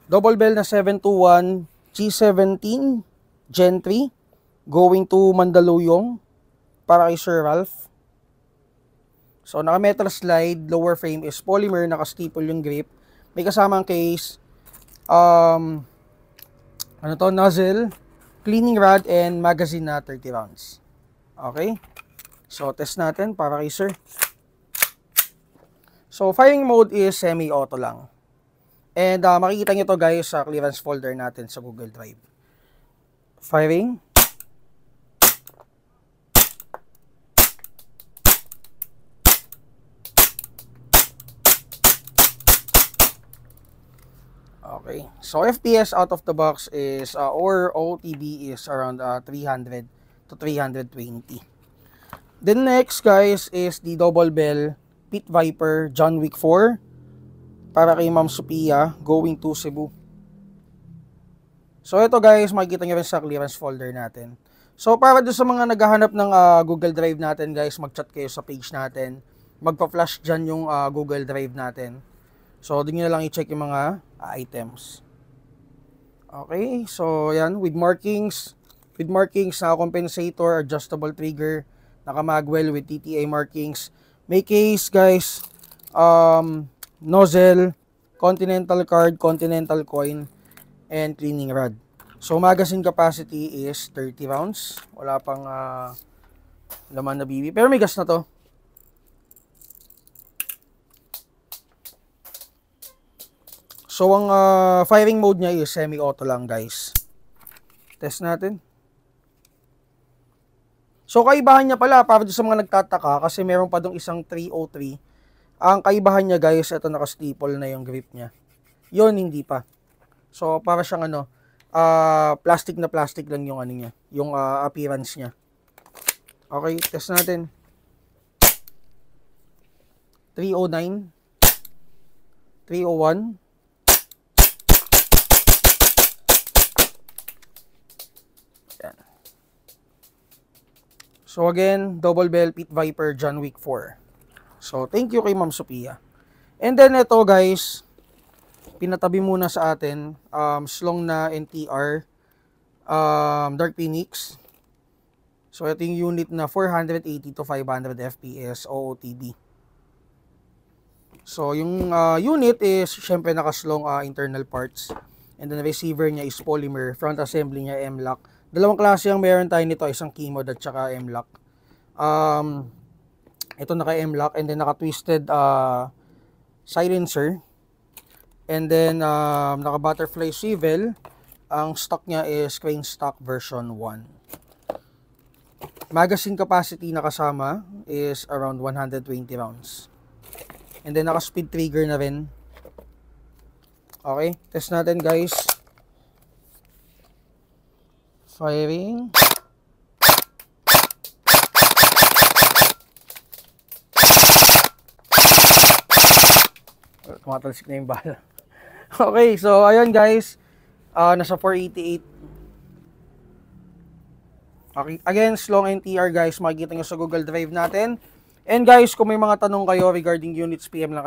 Double bell na 721 G17 Gen 3 going to Mandaluyong para kay Sir Ralph. So naka metal slide, lower frame is polymer, naka staple yung grip. May kasamang case, nozzle, cleaning rod, and magazine na 30 rounds. Okay? So test natin para kay Sir. So firing mode is semi-auto lang. And makikita nyo to guys sa clearance folder natin sa Google Drive. Firing. Okay, so FPS out of the box is, or OTB is around 300 to 320. Then next guys is the double bell Pit Viper John Wick 4 para kay Ma'am Sophia going to Cebu. So ito guys, makikita nyo rin sa clearance folder natin. So para doon sa mga naghahanap ng Google Drive natin guys, mag-chat kayo sa page natin. Magpa-flash dyan yung Google Drive natin. So doon nyo na lang i-check yung mga items. Okay, so yan, with markings, compensator, adjustable trigger, naka-magwell with TTA markings. May case guys, nozzle, continental card, continental coin, and cleaning rod. So magazine capacity is 30 rounds. Wala pang laman na BB, pero may gas na to. So ang firing mode niya is semi-auto lang guys. Test natin. So kaibahan niya pala, para sa mga nagtataka, kasi meron pa dong isang 303. Ang kaibahan niya guys, ito naka-staple na yung grip niya. Yun hindi pa. So para siyang plastic na plastic lang yung niya, yung appearance niya. Okay, test natin. 309, 301. So again, double bell Pit Viper John Wick 4. So thank you kay Ma'am Sophia. And then ito guys, pinatabi muna sa atin, slong na NTR Dark Phoenix. So ito yung unit na 480 to 500 FPS OOTB. So yung unit is syempre naka-slong internal parts. And then the receiver niya is polymer, front assembly niya M-lock. Dalawang klase ang meron tayo nito, isang key-mode at saka M-lock. Ito naka M-lock and then naka twisted silencer. And then naka butterfly swivel. Ang stock niya is crane stock version 1. Magazine capacity na kasama is around 120 rounds. And then naka speed trigger na rin. Okay, test natin guys. Firing. Tumatalsik na yung bala. Okay, so ayun guys. Nasa 488. Okay, again, slong NTR guys. Makikita nyo sa Google Drive natin. And guys, kung may mga tanong kayo regarding units, PM lang kayo.